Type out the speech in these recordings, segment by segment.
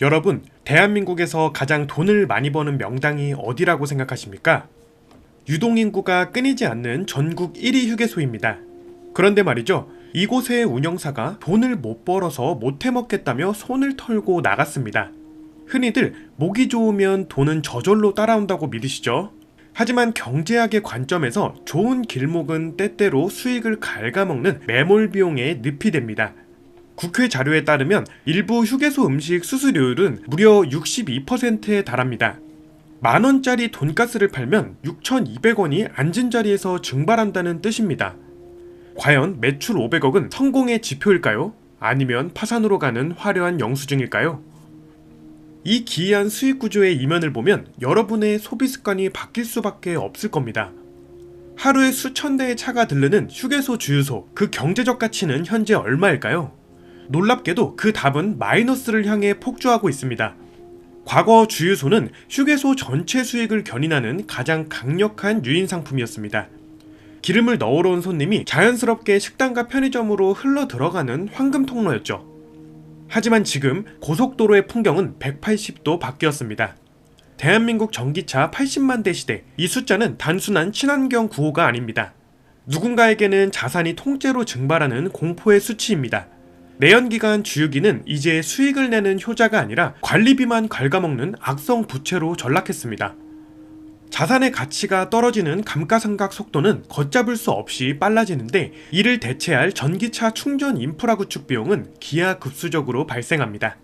여러분, 대한민국에서 가장 돈을 많이 버는 명당이 어디라고 생각하십니까? 유동인구가 끊이지 않는 전국 1위 휴게소입니다. 그런데 말이죠, 이곳의 운영사가 돈을 못 벌어서 못 해먹겠다며 손을 털고 나갔습니다. 흔히들 목이 좋으면 돈은 저절로 따라온다고 믿으시죠? 하지만 경제학의 관점에서 좋은 길목은 때때로 수익을 갉아먹는 매몰 비용의 늪이 됩니다. 국회 자료에 따르면 일부 휴게소 음식 수수료율은 무려 62%에 달합니다. 만원짜리 돈가스를 팔면 6,200원이 앉은 자리에서 증발한다는 뜻입니다. 과연 매출 500억은 성공의 지표일까요? 아니면 파산으로 가는 화려한 영수증일까요? 이 기이한 수익 구조의 이면을 보면 여러분의 소비 습관이 바뀔 수밖에 없을 겁니다. 하루에 수천 대의 차가 들르는 휴게소 주유소, 그 경제적 가치는 현재 얼마일까요? 놀랍게도 그 답은 마이너스를 향해 폭주하고 있습니다. 과거 주유소는 휴게소 전체 수익을 견인하는 가장 강력한 유인 상품이었습니다. 기름을 넣으러 온 손님이 자연스럽게 식당과 편의점으로 흘러 들어가는 황금 통로였죠. 하지만 지금 고속도로의 풍경은 180도 바뀌었습니다. 대한민국 전기차 80만 대 시대, 이 숫자는 단순한 친환경 구호가 아닙니다. 누군가에게는 자산이 통째로 증발하는 공포의 수치입니다. 내연기관 주유기는 이제 수익을 내는 효자가 아니라 관리비만 갉아먹는 악성 부채로 전락했습니다. 자산의 가치가 떨어지는 감가상각 속도는 걷잡을 수 없이 빨라지는데, 이를 대체할 전기차 충전 인프라 구축 비용은 기하급수적으로 발생합니다.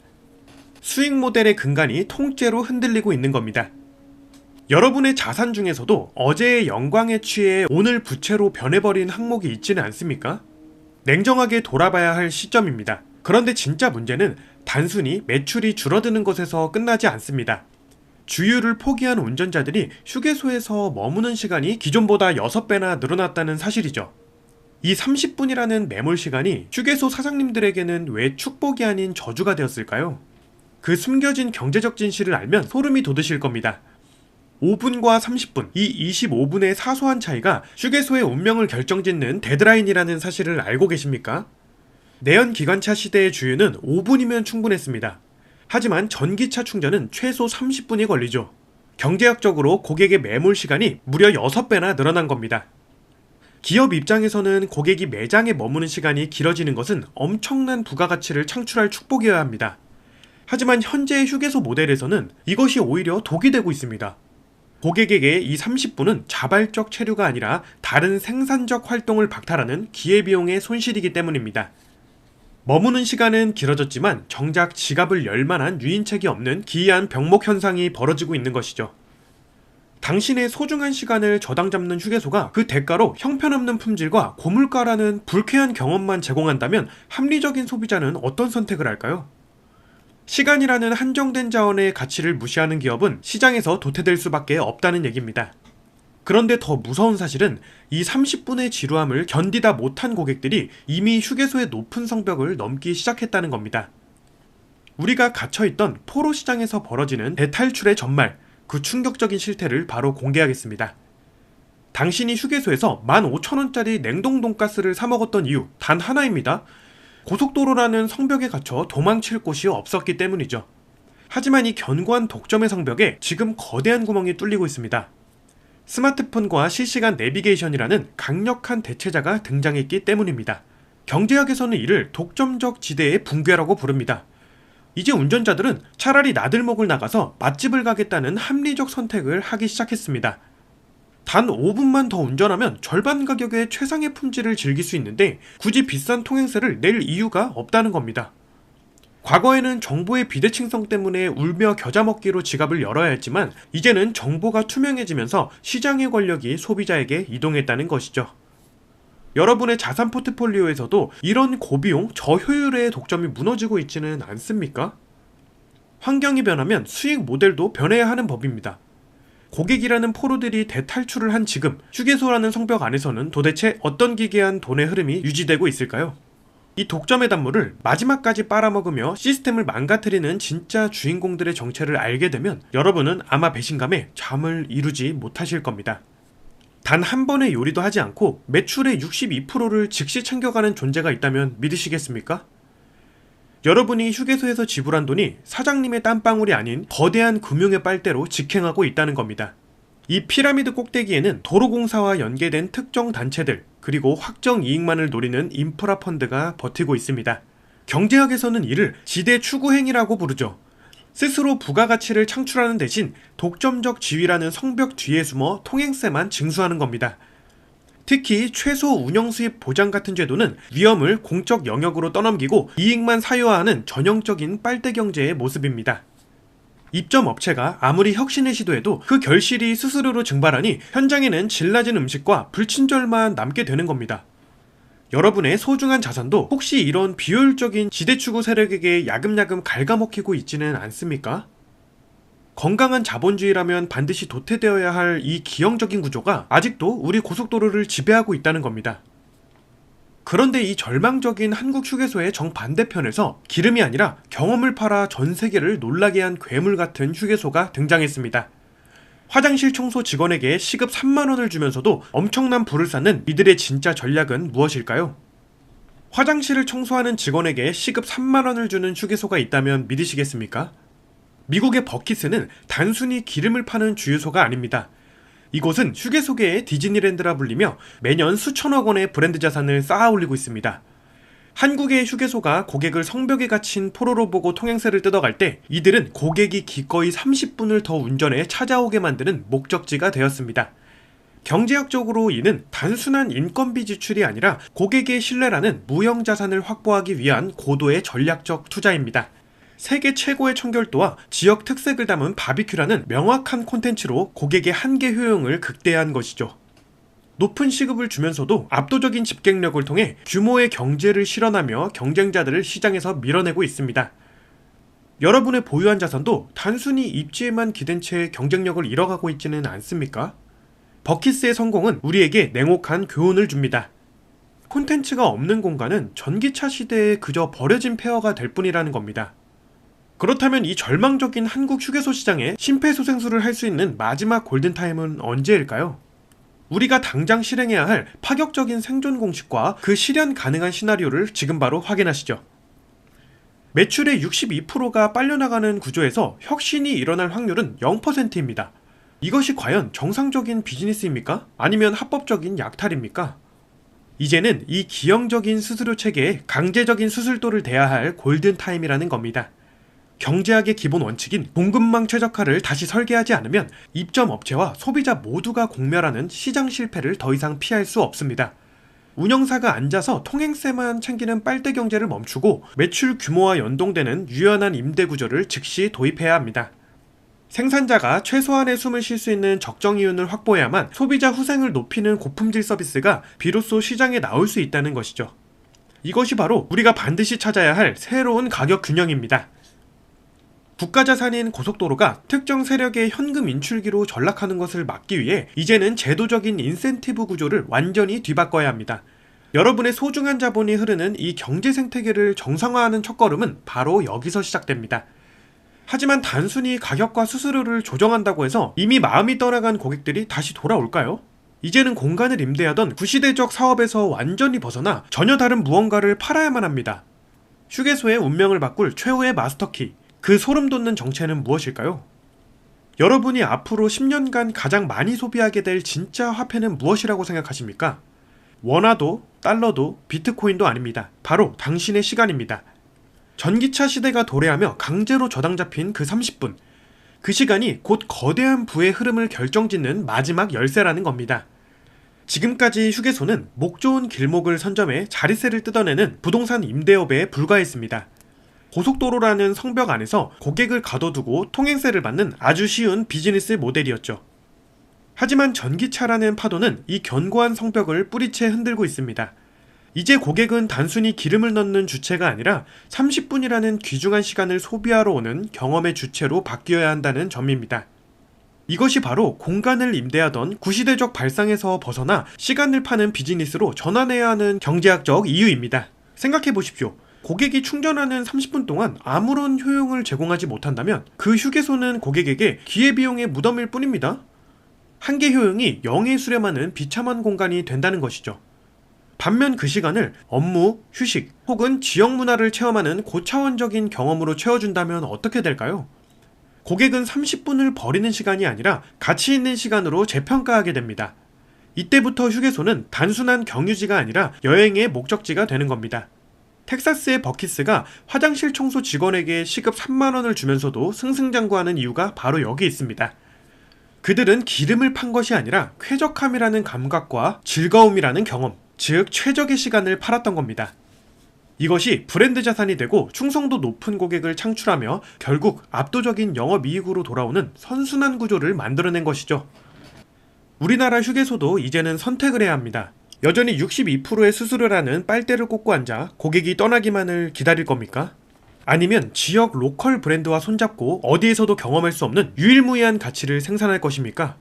수익 모델의 근간이 통째로 흔들리고 있는 겁니다. 여러분의 자산 중에서도 어제의 영광에 취해 오늘 부채로 변해버린 항목이 있지는 않습니까? 냉정하게 돌아봐야 할 시점입니다. 그런데 진짜 문제는 단순히 매출이 줄어드는 것에서 끝나지 않습니다. 주유를 포기한 운전자들이 휴게소에서 머무는 시간이 기존보다 6배나 늘어났다는 사실이죠. 이 30분이라는 매몰 시간이 휴게소 사장님들에게는 왜 축복이 아닌 저주가 되었을까요? 그 숨겨진 경제적 진실을 알면 소름이 돋으실 겁니다. 5분과 30분, 이 25분의 사소한 차이가 휴게소의 운명을 결정짓는 데드라인이라는 사실을 알고 계십니까? 내연기관차 시대의 주유는 5분이면 충분했습니다. 하지만 전기차 충전은 최소 30분이 걸리죠. 경제학적으로 고객의 매몰 시간이 무려 6배나 늘어난 겁니다. 기업 입장에서는 고객이 매장에 머무는 시간이 길어지는 것은 엄청난 부가가치를 창출할 축복이어야 합니다. 하지만 현재의 휴게소 모델에서는 이것이 오히려 독이 되고 있습니다. 고객에게 이 30분은 자발적 체류가 아니라 다른 생산적 활동을 박탈하는 기회비용의 손실이기 때문입니다. 머무는 시간은 길어졌지만 정작 지갑을 열 만한 유인책이 없는 기이한 병목 현상이 벌어지고 있는 것이죠. 당신의 소중한 시간을 저당 잡는 휴게소가 그 대가로 형편없는 품질과 고물가라는 불쾌한 경험만 제공한다면 합리적인 소비자는 어떤 선택을 할까요? 시간이라는 한정된 자원의 가치를 무시하는 기업은 시장에서 도태될 수밖에 없다는 얘기입니다. 그런데 더 무서운 사실은 이 30분의 지루함을 견디다 못한 고객들이 이미 휴게소의 높은 성벽을 넘기 시작했다는 겁니다. 우리가 갇혀있던 포로 시장에서 벌어지는 대탈출의 전말, 그 충격적인 실태를 바로 공개하겠습니다. 당신이 휴게소에서 15,000원짜리 냉동 돈가스를 사 먹었던 이유 단 하나입니다. 고속도로라는 성벽에 갇혀 도망칠 곳이 없었기 때문이죠. 하지만 이 견고한 독점의 성벽에 지금 거대한 구멍이 뚫리고 있습니다. 스마트폰과 실시간 내비게이션이라는 강력한 대체자가 등장했기 때문입니다. 경제학에서는 이를 독점적 지대의 붕괴라고 부릅니다. 이제 운전자들은 차라리 나들목을 나가서 맛집을 가겠다는 합리적 선택을 하기 시작했습니다. 단 5분만 더 운전하면 절반 가격의 최상의 품질을 즐길 수 있는데 굳이 비싼 통행세를 낼 이유가 없다는 겁니다. 과거에는 정보의 비대칭성 때문에 울며 겨자 먹기로 지갑을 열어야 했지만 이제는 정보가 투명해지면서 시장의 권력이 소비자에게 이동했다는 것이죠. 여러분의 자산 포트폴리오에서도 이런 고비용 저효율의 독점이 무너지고 있지는 않습니까? 환경이 변하면 수익 모델도 변해야 하는 법입니다. 고객이라는 포로들이 대탈출을 한 지금 휴게소라는 성벽 안에서는 도대체 어떤 기괴한 돈의 흐름이 유지되고 있을까요? 이 독점의 단물을 마지막까지 빨아먹으며 시스템을 망가뜨리는 진짜 주인공들의 정체를 알게 되면 여러분은 아마 배신감에 잠을 이루지 못하실 겁니다. 단 한 번의 요리도 하지 않고 매출의 62%를 즉시 챙겨가는 존재가 있다면 믿으시겠습니까? 여러분이 휴게소에서 지불한 돈이 사장님의 땀방울이 아닌 거대한 금융의 빨대로 직행하고 있다는 겁니다. 이 피라미드 꼭대기에는 도로공사와 연계된 특정 단체들, 그리고 확정 이익만을 노리는 인프라 펀드가 버티고 있습니다. 경제학에서는 이를 지대 추구행위라고 부르죠. 스스로 부가가치를 창출하는 대신 독점적 지위라는 성벽 뒤에 숨어 통행세만 징수하는 겁니다. 특히 최소 운영수입 보장 같은 제도는 위험을 공적 영역으로 떠넘기고 이익만 사유화하는 전형적인 빨대 경제의 모습입니다. 입점 업체가 아무리 혁신을 시도해도 그 결실이 스스로로 증발하니 현장에는 질 낮은 음식과 불친절만 남게 되는 겁니다. 여러분의 소중한 자산도 혹시 이런 비효율적인 지대추구 세력에게 야금야금 갉아먹히고 있지는 않습니까? 건강한 자본주의라면 반드시 도태되어야 할 이 기형적인 구조가 아직도 우리 고속도로를 지배하고 있다는 겁니다. 그런데 이 절망적인 한국 휴게소의 정반대편에서 기름이 아니라 경험을 팔아 전 세계를 놀라게 한 괴물 같은 휴게소가 등장했습니다. 화장실 청소 직원에게 시급 3만원을 주면서도 엄청난 부를 쌓는 이들의 진짜 전략은 무엇일까요? 화장실을 청소하는 직원에게 시급 3만원을 주는 휴게소가 있다면 믿으시겠습니까? 미국의 버킷스는 단순히 기름을 파는 주유소가 아닙니다. 이곳은 휴게소계의 디즈니랜드라 불리며 매년 수천억 원의 브랜드 자산을 쌓아 올리고 있습니다. 한국의 휴게소가 고객을 성벽에 갇힌 포로로 보고 통행세를 뜯어갈 때 이들은 고객이 기꺼이 30분을 더 운전해 찾아오게 만드는 목적지가 되었습니다. 경제학적으로 이는 단순한 인건비 지출이 아니라 고객의 신뢰라는 무형자산을 확보하기 위한 고도의 전략적 투자입니다. 세계 최고의 청결도와 지역 특색을 담은 바비큐라는 명확한 콘텐츠로 고객의 한계 효용을 극대화한 것이죠. 높은 시급을 주면서도 압도적인 집객력을 통해 규모의 경제를 실현하며 경쟁자들을 시장에서 밀어내고 있습니다. 여러분의 보유한 자산도 단순히 입지에만 기댄 채 경쟁력을 잃어가고 있지는 않습니까? 버킷스의 성공은 우리에게 냉혹한 교훈을 줍니다. 콘텐츠가 없는 공간은 전기차 시대에 그저 버려진 폐허가 될 뿐이라는 겁니다. 그렇다면 이 절망적인 한국 휴게소 시장에 심폐소생술을 할 수 있는 마지막 골든타임은 언제일까요? 우리가 당장 실행해야 할 파격적인 생존 공식과 그 실현 가능한 시나리오를 지금 바로 확인하시죠. 매출의 62%가 빨려나가는 구조에서 혁신이 일어날 확률은 0%입니다. 이것이 과연 정상적인 비즈니스입니까? 아니면 합법적인 약탈입니까? 이제는 이 기형적인 수수료 체계에 강제적인 수술도를 대야 할 골든타임이라는 겁니다. 경제학의 기본 원칙인 공급망 최적화를 다시 설계하지 않으면 입점 업체와 소비자 모두가 공멸하는 시장 실패를 더 이상 피할 수 없습니다. 운영사가 앉아서 통행세만 챙기는 빨대 경제를 멈추고 매출 규모와 연동되는 유연한 임대 구조를 즉시 도입해야 합니다. 생산자가 최소한의 숨을 쉴 수 있는 적정 이윤을 확보해야만 소비자 후생을 높이는 고품질 서비스가 비로소 시장에 나올 수 있다는 것이죠. 이것이 바로 우리가 반드시 찾아야 할 새로운 가격 균형입니다. 국가자산인 고속도로가 특정 세력의 현금 인출기로 전락하는 것을 막기 위해 이제는 제도적인 인센티브 구조를 완전히 뒤바꿔야 합니다. 여러분의 소중한 자본이 흐르는 이 경제 생태계를 정상화하는 첫걸음은 바로 여기서 시작됩니다. 하지만 단순히 가격과 수수료를 조정한다고 해서 이미 마음이 떠나간 고객들이 다시 돌아올까요? 이제는 공간을 임대하던 구시대적 사업에서 완전히 벗어나 전혀 다른 무언가를 팔아야만 합니다. 휴게소의 운명을 바꿀 최후의 마스터키, 그 소름돋는 정체는 무엇일까요? 여러분이 앞으로 10년간 가장 많이 소비하게 될 진짜 화폐는 무엇이라고 생각하십니까? 원화도, 달러도, 비트코인도 아닙니다. 바로 당신의 시간입니다. 전기차 시대가 도래하며 강제로 저당 잡힌 그 30분. 그 시간이 곧 거대한 부의 흐름을 결정짓는 마지막 열쇠라는 겁니다. 지금까지 휴게소는 목 좋은 길목을 선점해 자릿세를 뜯어내는 부동산 임대업에 불과했습니다. 고속도로라는 성벽 안에서 고객을 가둬두고 통행세를 받는 아주 쉬운 비즈니스 모델이었죠. 하지만 전기차라는 파도는 이 견고한 성벽을 뿌리채 흔들고 있습니다. 이제 고객은 단순히 기름을 넣는 주체가 아니라 30분이라는 귀중한 시간을 소비하러 오는 경험의 주체로 바뀌어야 한다는 점입니다. 이것이 바로 공간을 임대하던 구시대적 발상에서 벗어나 시간을 파는 비즈니스로 전환해야 하는 경제학적 이유입니다. 생각해 보십시오. 고객이 충전하는 30분 동안 아무런 효용을 제공하지 못한다면 그 휴게소는 고객에게 기회비용의 무덤일 뿐입니다. 한계 효용이 영에 수렴하는 비참한 공간이 된다는 것이죠. 반면 그 시간을 업무, 휴식 혹은 지역 문화를 체험하는 고차원적인 경험으로 채워준다면 어떻게 될까요? 고객은 30분을 버리는 시간이 아니라 가치 있는 시간으로 재평가하게 됩니다. 이때부터 휴게소는 단순한 경유지가 아니라 여행의 목적지가 되는 겁니다. 텍사스의 버키스가 화장실 청소 직원에게 시급 3만원을 주면서도 승승장구하는 이유가 바로 여기 있습니다. 그들은 기름을 판 것이 아니라 쾌적함이라는 감각과 즐거움이라는 경험, 즉 최적의 시간을 팔았던 겁니다. 이것이 브랜드 자산이 되고 충성도 높은 고객을 창출하며 결국 압도적인 영업이익으로 돌아오는 선순환 구조를 만들어낸 것이죠. 우리나라 휴게소도 이제는 선택을 해야 합니다. 여전히 62%의 수수료를 하는 빨대를 꽂고 앉아 고객이 떠나기만을 기다릴 겁니까? 아니면 지역 로컬 브랜드와 손잡고 어디에서도 경험할 수 없는 유일무이한 가치를 생산할 것입니까?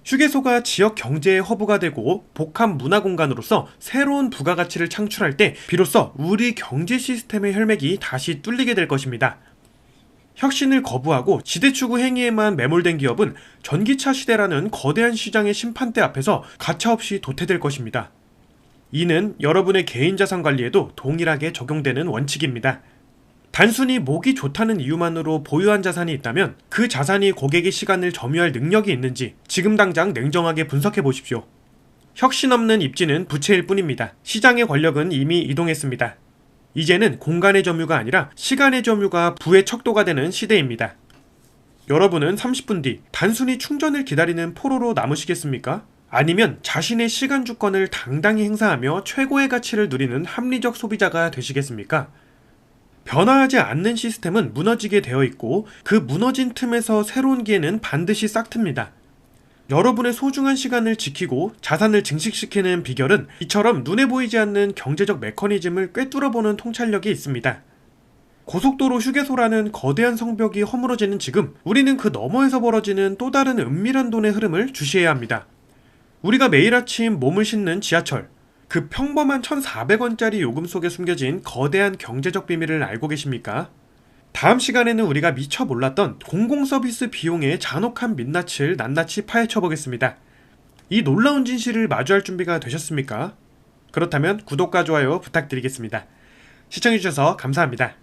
휴게소가 지역 경제의 허브가 되고 복합 문화 공간으로서 새로운 부가가치를 창출할 때 비로소 우리 경제 시스템의 혈맥이 다시 뚫리게 될 것입니다. 혁신을 거부하고 지대추구 행위에만 매몰된 기업은 전기차 시대라는 거대한 시장의 심판대 앞에서 가차없이 도태될 것입니다. 이는 여러분의 개인자산 관리에도 동일하게 적용되는 원칙입니다. 단순히 목이 좋다는 이유만으로 보유한 자산이 있다면 그 자산이 고객의 시간을 점유할 능력이 있는지 지금 당장 냉정하게 분석해 보십시오. 혁신 없는 입지는 부채일 뿐입니다. 시장의 권력은 이미 이동했습니다. 이제는 공간의 점유가 아니라 시간의 점유가 부의 척도가 되는 시대입니다. 여러분은 30분 뒤 단순히 충전을 기다리는 포로로 남으시겠습니까? 아니면 자신의 시간 주권을 당당히 행사하며 최고의 가치를 누리는 합리적 소비자가 되시겠습니까? 변화하지 않는 시스템은 무너지게 되어 있고 그 무너진 틈에서 새로운 기회는 반드시 싹틉니다. 여러분의 소중한 시간을 지키고 자산을 증식시키는 비결은 이처럼 눈에 보이지 않는 경제적 메커니즘을 꿰뚫어보는 통찰력이 있습니다. 고속도로 휴게소라는 거대한 성벽이 허물어지는 지금 우리는 그 너머에서 벌어지는 또 다른 은밀한 돈의 흐름을 주시해야 합니다. 우리가 매일 아침 몸을 싣는 지하철, 그 평범한 1,400원짜리 요금 속에 숨겨진 거대한 경제적 비밀을 알고 계십니까? 다음 시간에는 우리가 미처 몰랐던 공공서비스 비용의 잔혹한 민낯을 낱낱이 파헤쳐보겠습니다. 이 놀라운 진실을 마주할 준비가 되셨습니까? 그렇다면 구독과 좋아요 부탁드리겠습니다. 시청해주셔서 감사합니다.